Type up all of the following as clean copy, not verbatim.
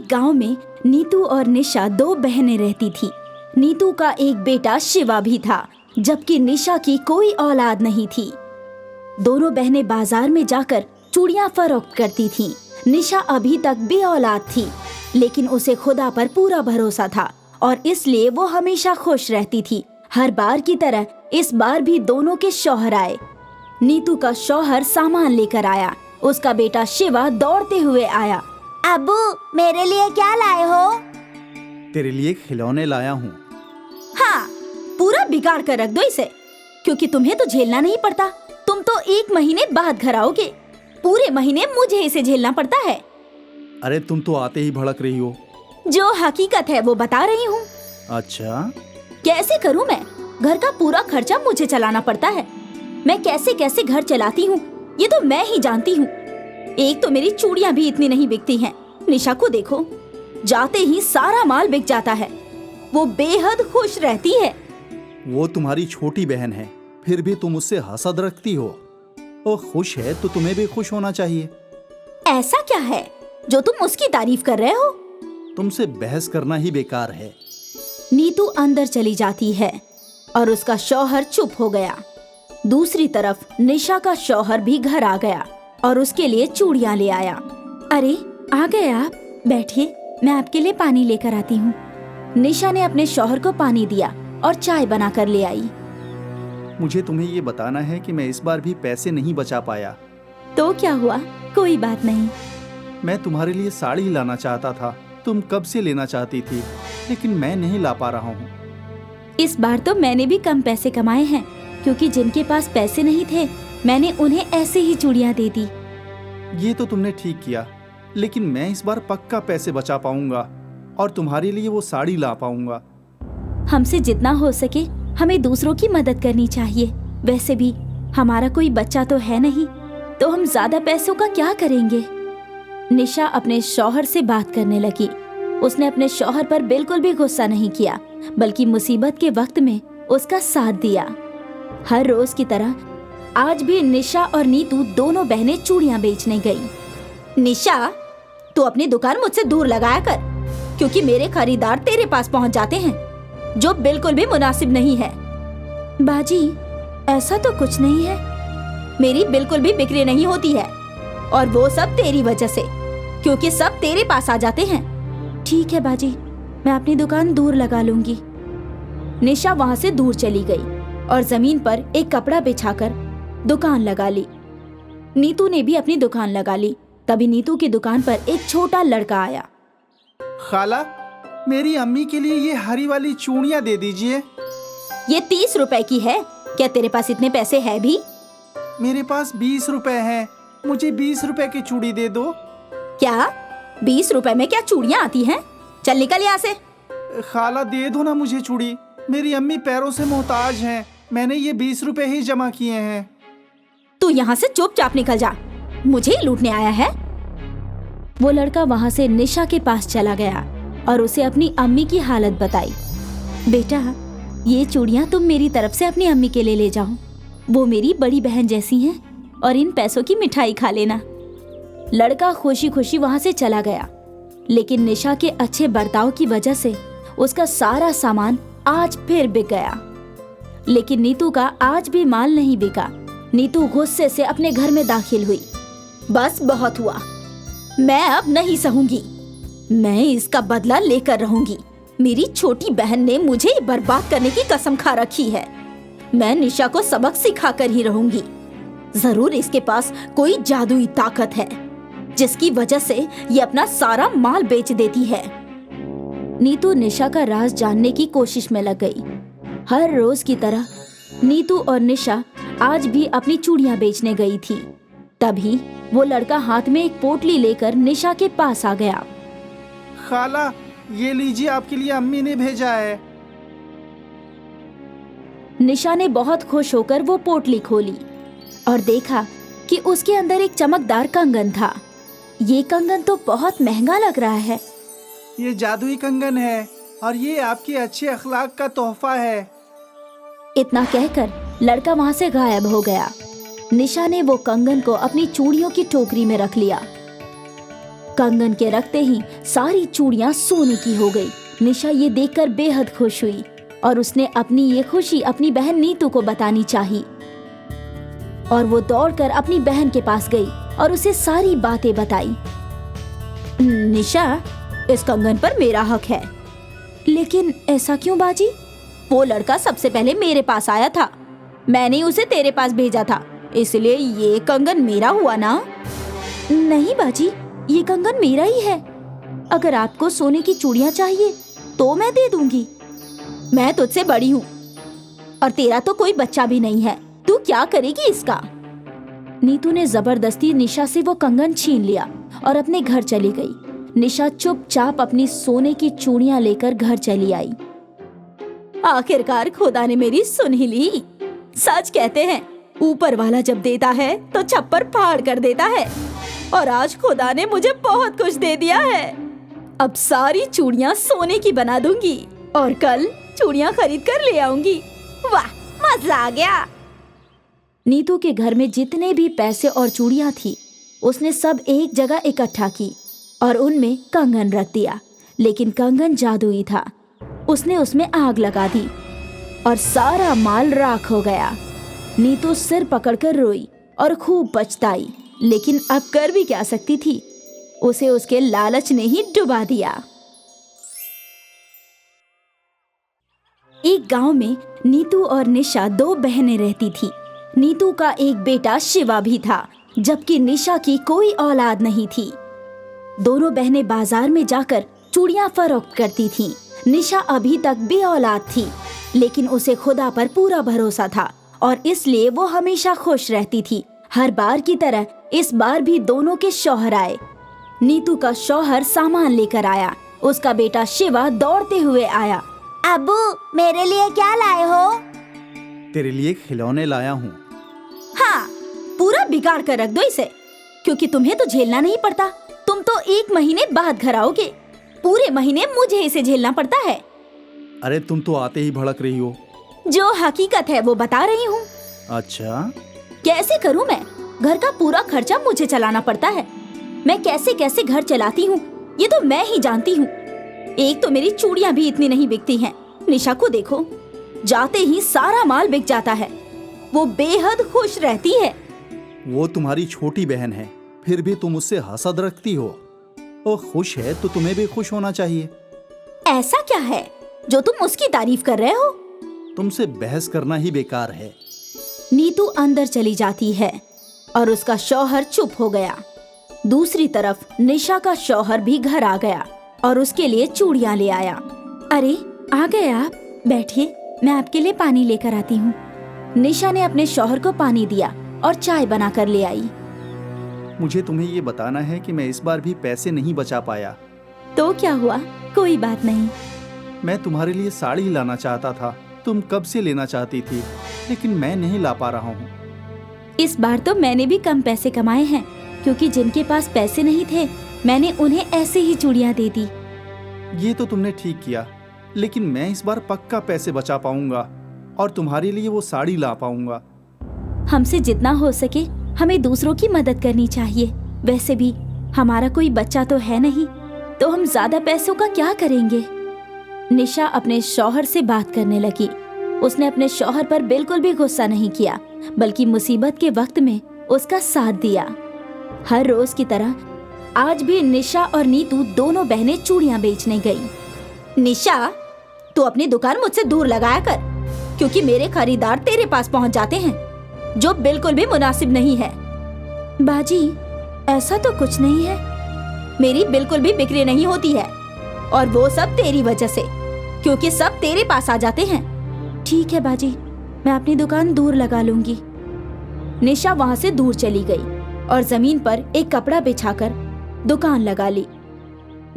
एक गांव में नीतू और निशा दो बहनें रहती थी। नीतू का एक बेटा शिवा भी था, जबकि निशा की कोई औलाद नहीं थी। दोनों बहनें बाजार में जाकर चूड़ियां फरोख्त करती थीं। निशा अभी तक बे औलाद थी, लेकिन उसे खुदा पर पूरा भरोसा था और इसलिए वो हमेशा खुश रहती थी। हर बार की तरह इस बार भी दोनों के शौहर आए। नीतू का शौहर सामान लेकर आया। उसका बेटा शिवा दौड़ते हुए आया। अब्बू, मेरे लिए क्या लाए हो? तेरे लिए खिलौने लाया हूँ। हाँ, पूरा बिगाड़ कर रख दो इसे, क्योंकि तुम्हें तो झेलना नहीं पड़ता। तुम तो 1 महीने बाद घर आओगे, पूरे महीने मुझे इसे झेलना पड़ता है। अरे तुम तो आते ही भड़क रही हो। जो हकीकत है वो बता रही हूँ। अच्छा, कैसे करूँ मैं? घर का पूरा खर्चा मुझे चलाना पड़ता है। मैं कैसे कैसे घर चलाती हूँ ये तो मैं ही जानती हूँ। एक तो मेरी चूड़ियाँ भी इतनी नहीं बिकती हैं। निशा को देखो, जाते ही सारा माल बिक जाता है। वो बेहद खुश रहती है। वो तुम्हारी छोटी बहन है, फिर भी तुम उससे हसद रखती हो। वो खुश है तो तुम्हें भी खुश होना चाहिए। ऐसा क्या है जो तुम उसकी तारीफ कर रहे हो? तुमसे बहस करना ही बेकार है। नीतू अंदर चली जाती है और उसका शौहर चुप हो गया। दूसरी तरफ निशा का शौहर भी घर आ गया और उसके लिए चूड़ियां ले आया। अरे आ गए आप, बैठिए, मैं आपके लिए पानी लेकर आती हूँ। निशा ने अपने शौहर को पानी दिया और चाय बनाकर ले आई। मुझे तुम्हें ये बताना है कि मैं इस बार भी पैसे नहीं बचा पाया। तो क्या हुआ? कोई बात नहीं। मैं तुम्हारे लिए साड़ी लाना चाहता था। तुम कब से लेना चाहती थी, लेकिन मैं नहीं ला पा रहा हूँ। इस बार तो मैंने भी कम पैसे कमाए हैं, क्योंकि जिनके पास पैसे नहीं थे मैंने उन्हें ऐसे ही चूड़ियां दे दी। ये तो तुमने ठीक किया, लेकिन मैं इस बार पक्का पैसे बचा पाऊंगा और तुम्हारे लिए वो साड़ी ला पाऊंगा। हमसे जितना हो सके हमें दूसरों की मदद करनी चाहिए। वैसे भी हमारा कोई बच्चा तो है नहीं, तो हम ज्यादा पैसों का क्या करेंगे? निशा अपने शौहर से बात करने लगी। उसने अपने शौहर पर बिल्कुल भी गुस्सा नहीं किया, बल्कि मुसीबत के वक्त में उसका साथ दिया। हर रोज की तरह आज भी निशा और नीतू दोनों बहनें चूड़ियां बेचने गई। निशा, तू अपनी दुकान मुझसे दूर लगाया कर, क्योंकि मेरे खरीदार तेरे पास पहुंच जाते हैं, जो बिल्कुल भी मुनासिब नहीं है। बाजी, ऐसा तो कुछ नहीं है। मेरी बिल्कुल भी बिक्री नहीं होती है, और वो सब तेरी वजह से, क्योंकि सब तेरे पास आ जाते हैं। ठीक है बाजी, मैं अपनी दुकान दूर लगा लूंगी। निशा वहां से दूर चली गई और जमीन पर एक कपड़ा बिछाकर दुकान लगा ली। नीतू ने भी अपनी दुकान लगा ली। तभी नीतू की दुकान पर एक छोटा लड़का आया। खाला, मेरी अम्मी के लिए ये हरी वाली चूड़ियां दे दीजिए। ये 30 रुपए की है। क्या तेरे पास इतने पैसे है भी? मेरे पास 20 रुपए हैं। मुझे 20 रुपए की चूड़ी दे दो। क्या 20 रुपए में क्या चूड़ियां आती हैं? चल निकल यहाँ से। खाला, दे दो ना मुझे चूड़ी। मेरी अम्मी पैरों से मोहताज हैं। मैंने ये 20 रुपए ही जमा किए हैं। तू यहाँ से चुपचाप निकल जा। मुझे ही लूटने आया है? वो लड़का वहाँ से निशा के पास चला गया और उसे अपनी अम्मी की हालत बताई। बेटा, ये चूड़ियां तुम मेरी तरफ से अपनी अम्मी के लिए ले जाओ। वो मेरी बड़ी बहन जैसी हैं और इन पैसों की मिठाई खा लेना। लड़का खुशी खुशी वहाँ से चला गया, लेकिन निशा के अच्छे बर्ताव की वजह से उसका सारा सामान आज फिर बिक गया। लेकिन नीतू का आज भी माल नहीं बिका। नीतू गुस्से से अपने घर में दाखिल हुई। बस बहुत हुआ, मैं अब नहीं सहूंगी। मैं इसका बदला लेकर रहूंगी। मेरी छोटी बहन ने मुझे बर्बाद करने की कसम खा रखी है। मैं निशा को सबक सिखा कर ही रहूंगी। जरूर इसके पास कोई जादुई ताकत है, जिसकी वजह से ये अपना सारा माल बेच देती है। नीतू निशा का राज जानने की कोशिश में लग गई। हर रोज की तरह नीतू और निशा आज भी अपनी चूड़ियां बेचने गई थी। तभी वो लड़का हाथ में एक पोटली लेकर निशा के पास आ गया। खाला, ये लीजिए, आपके लिए अम्मी ने भेजा है। निशा ने बहुत खुश होकर वो पोटली खोली और देखा कि उसके अंदर एक चमकदार कंगन था। ये कंगन तो बहुत महंगा लग रहा है। ये जादुई कंगन है और ये आपके अच्छे अखलाक का तोहफा है। इतना कहकर लड़का वहां से गायब हो गया। निशा ने वो कंगन को अपनी चूड़ियों की टोकरी में रख लिया। कंगन के रखते ही सारी चूड़ियां सोने की हो गई। निशा ये देखकर बेहद खुश हुई और उसने अपनी ये खुशी अपनी बहन नीतू को बतानी चाहिए। और वो दौड़कर अपनी बहन के पास गई और उसे सारी बातें बताई। निशा, इस कंगन पर मेरा हक है। लेकिन ऐसा क्यों बाजी? वो लड़का सबसे पहले मेरे पास आया था, मैंने उसे तेरे पास भेजा था, इसलिए ये कंगन मेरा हुआ ना? नहीं बाजी, ये कंगन मेरा ही है। अगर आपको सोने की चूड़ियां चाहिए तो मैं दे दूंगी। मैं तुझसे बड़ी हूँ और तेरा तो कोई बच्चा भी नहीं है, तू क्या करेगी इसका? नीतू ने जबरदस्ती निशा से वो कंगन छीन लिया और अपने घर चली गई। निशा चुपचाप अपनी सोने की चूड़ियां लेकर घर चली आई। आखिरकार खुदा ने मेरी सुन ही ली। सच कहते हैं, ऊपर वाला जब देता है तो छप्पर फाड़ कर देता है, और आज खुदा ने मुझे बहुत कुछ दे दिया है। अब सारी चूड़ियां सोने की बना दूंगी और कल चूड़ियां खरीद कर ले आऊंगी। वाह, मजा आ गया। नीतू के घर में जितने भी पैसे और चूड़ियां थी, उसने सब एक जगह इकट्ठा की और उनमें कंगन रख दिया। लेकिन कंगन जादुई था, उसने उसमें आग लगा दी और सारा माल राख हो गया। नीतू सिर पकड़कर रोई और खूब पछताई, लेकिन अब कर भी क्या सकती थी, उसे उसके लालच ने ही डुबा दिया। एक गांव में नीतू और निशा दो बहनें रहती थी। नीतू का एक बेटा शिवा भी था, जबकि निशा की कोई औलाद नहीं थी। दोनों बहनें बाजार में जाकर चूड़ियां फरोख्त करती थीं। निशा अभी तक बेऔलाद थी, लेकिन उसे खुदा पर पूरा भरोसा था और इसलिए वो हमेशा खुश रहती थी। हर बार की तरह इस बार भी दोनों के शौहर आए। नीतू का शौहर सामान लेकर आया। उसका बेटा शिवा दौड़ते हुए आया। अब्बू, मेरे लिए क्या लाए हो? तेरे लिए खिलौने लाया हूँ। हाँ, पूरा बिगाड़ कर रख दो इसे, क्योंकि तुम्हें तो झेलना नहीं पड़ता। तुम तो 1 महीने बाद घर आओगे, पूरे महीने मुझे इसे झेलना पड़ता है। अरे तुम तो आते ही भड़क रही हो। जो हकीकत है वो बता रही हूँ। अच्छा, कैसे करूँ मैं? घर का पूरा खर्चा मुझे चलाना पड़ता है। मैं कैसे कैसे घर चलाती हूँ ये तो मैं ही जानती हूँ। एक तो मेरी चूड़ियाँ भी इतनी नहीं बिकती हैं। निशा को देखो, जाते ही सारा माल बिक जाता है। वो बेहद खुश रहती है। वो तुम्हारी छोटी बहन है, फिर भी तुम उससे हसद रखती हो। वो खुश है तो तुम्हें भी खुश होना चाहिए। ऐसा क्या है जो तुम उसकी तारीफ कर रहे हो? तुमसे बहस करना ही बेकार है। नीतू अंदर चली जाती है और उसका शौहर चुप हो गया। दूसरी तरफ निशा का शौहर भी घर आ गया और उसके लिए चूड़ियां ले आया। अरे आ गए आप, बैठिए, मैं आपके लिए पानी लेकर आती हूँ। निशा ने अपने शौहर को पानी दिया और चाय बनाकर ले आई। मुझे तुम्हें ये बताना है कि मैं इस बार भी पैसे नहीं बचा पाया। तो क्या हुआ? कोई बात नहीं। मैं तुम्हारे लिए साड़ी लाना चाहता था, तुम कब से लेना चाहती थी, लेकिन मैं नहीं ला पा रहा हूँ। इस बार तो मैंने भी कम पैसे कमाए हैं, क्योंकि जिनके पास पैसे नहीं थे मैंने उन्हें ऐसे ही चूड़ियां दे दी। ये तो तुमने ठीक किया, लेकिन मैं इस बार पक्का पैसे बचा पाऊंगा और तुम्हारे लिए वो साड़ी ला पाऊंगा। हमसे जितना हो सके हमें दूसरों की मदद करनी चाहिए। वैसे भी हमारा कोई बच्चा तो है नहीं, तो हम ज्यादा पैसों का क्या करेंगे? निशा अपने शौहर से बात करने लगी। उसने अपने शौहर पर बिल्कुल भी गुस्सा नहीं किया, बल्कि मुसीबत के वक्त में उसका साथ दिया। हर रोज की तरह आज भी निशा और नीतू दोनों बहनें चूड़ियां बेचने गई। निशा, तू अपनी दुकान मुझसे दूर लगाया कर, क्योंकि मेरे खरीदार तेरे पास पहुंच जाते हैं, जो बिल्कुल भी मुनासिब नहीं है। बाजी, ऐसा तो कुछ नहीं है। मेरी बिल्कुल भी बिक्री नहीं होती है, और वो सब तेरी वजह से, क्योंकि सब तेरे पास आ जाते हैं। ठीक है बाजी, मैं अपनी दुकान दूर लगा लूंगी। निशा वहां से दूर चली गई और जमीन पर एक कपड़ा बिछाकर दुकान लगा ली।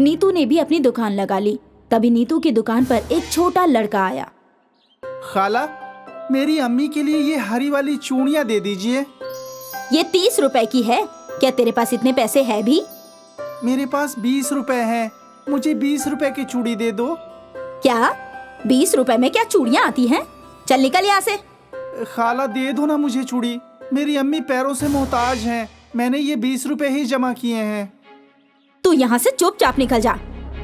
नीतू ने भी अपनी दुकान लगा ली। तभी नीतू की दुकान पर एक छोटा लड़का आया। खाला, मेरी अम्मी के लिए ये हरी वाली चूड़ियां दे दीजिए। ये 30 रुपए की है। क्या तेरे पास इतने पैसे है भी? मेरे पास 20 रुपए हैं, मुझे 20 रुपए की चूड़ी दे दो। क्या 20 रुपए में क्या चूड़ियां आती हैं? चल निकल यहाँ से। खाला, दे दो ना मुझे चूड़ी, मेरी अम्मी पैरों से मोहताज हैं, मैंने ये 20 रुपए ही जमा किए हैं। तू यहाँ से चुपचाप निकल जा,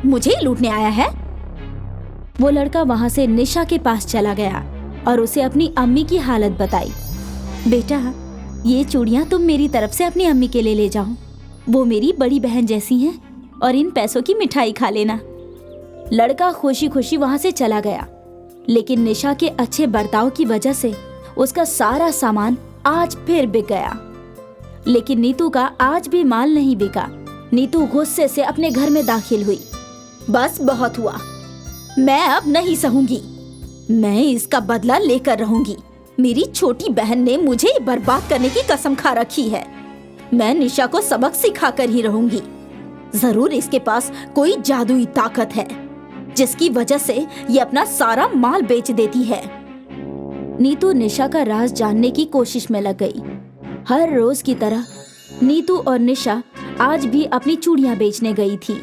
मुझे ही लूटने आया है। वो लड़का वहाँ से निशा के पास चला गया और उसे अपनी अम्मी की हालत बताई। बेटा, ये चूड़ियाँ तुम मेरी तरफ से अपनी अम्मी के लिए ले जाओ, वो मेरी बड़ी बहन जैसी हैं, और इन पैसों की मिठाई खा लेना। लड़का खुशी खुशी वहाँ से चला गया, लेकिन निशा के अच्छे बर्ताव की वजह से उसका सारा सामान आज फिर बिक गया। लेकिन नीतू का आज भी माल नहीं बिका। नीतू गुस्से से अपने घर में दाखिल हुई। बस बहुत हुआ, मैं अब नहीं सहूंगी, मैं इसका बदला लेकर रहूंगी। मेरी छोटी बहन ने मुझे बर्बाद करने की कसम खा रखी है। मैं निशा को सबक सिखा कर ही रहूंगी। जरूर इसके पास कोई जादुई ताकत है जिसकी वजह से ये अपना सारा माल बेच देती है। नीतू निशा का राज जानने की कोशिश में लग गई। हर रोज की तरह नीतू और निशा आज भी अपनी चूड़ियां बेचने गई थी।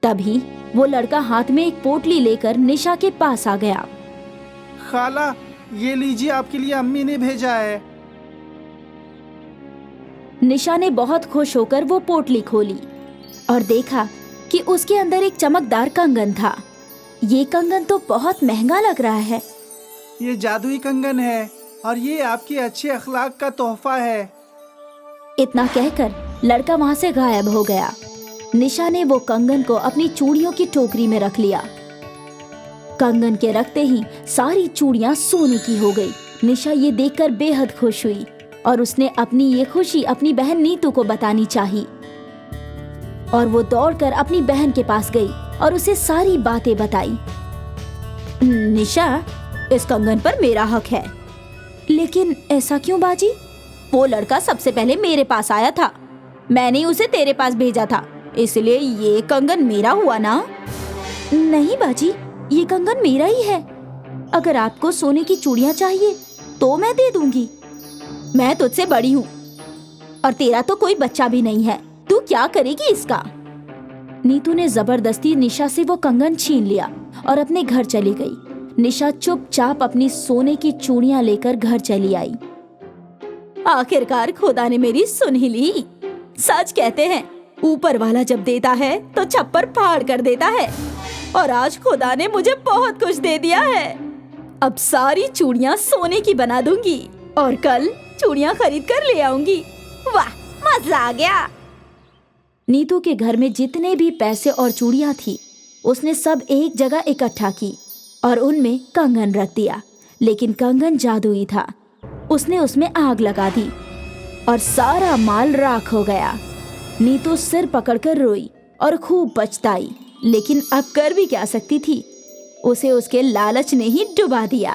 तभी वो लड़का हाथ में एक पोटली लेकर निशा के पास आ गया। खाला, ये लीजिए, आपके लिए अम्मी ने भेजा है। निशा ने बहुत खुश होकर वो पोटली खोली और देखा कि उसके अंदर एक चमकदार कंगन था। ये कंगन तो बहुत महंगा लग रहा है। ये जादुई कंगन है और ये आपके अच्छे अखलाक का तोहफा है। इतना कहकर लड़का वहाँ से गायब हो गया। निशा ने वो कंगन को अपनी चूड़ियों की टोकरी में रख लिया। कंगन के रखते ही सारी चूड़ियां सोने की हो गई। निशा ये देखकर बेहद खुश हुई और उसने अपनी ये खुशी अपनी बहन नीतू को बतानी चाहिए। और वो दौड़कर अपनी बहन के पास गई और उसे सारी बातें बताई। निशा, इस कंगन पर मेरा हक है। लेकिन ऐसा क्यों बाजी? वो लड़का सबसे पहले मेरे पास आया था, मैंने उसे तेरे पास भेजा था, इसलिए ये कंगन मेरा हुआ ना? नहीं बाजी, ये कंगन मेरा ही है। अगर आपको सोने की चूड़ियां चाहिए तो मैं दे दूंगी। मैं तुझसे बड़ी हूँ और तेरा तो कोई बच्चा भी नहीं है, तू क्या करेगी इसका? नीतू ने जबरदस्ती निशा से वो कंगन छीन लिया और अपने घर चली गई। निशा चुपचाप अपनी सोने की चूड़ियां लेकर घर चली आई। आखिरकार खुदा ने मेरी सुन ही ली। सच कहते हैं, ऊपर वाला जब देता है तो छप्पर फाड़ कर देता है, और आज खुदा ने मुझे बहुत कुछ दे दिया है। अब सारी चूड़ियां सोने की बना दूंगी और कल चूड़ियां खरीद कर ले आऊंगी। वाह, मजा आ गया। नीतू के घर में जितने भी पैसे और चूड़ियां थी, उसने सब एक जगह इकट्ठा की और उनमें कंगन रख दिया। लेकिन कंगन जादुई था। उसने उसमें आग लगा दी और सारा माल राख हो गया। नीतू सिर पकड़कर रोई और खूब पछताई, लेकिन अब कर भी क्या सकती थी? उसे उसके लालच ने ही डुबा दिया।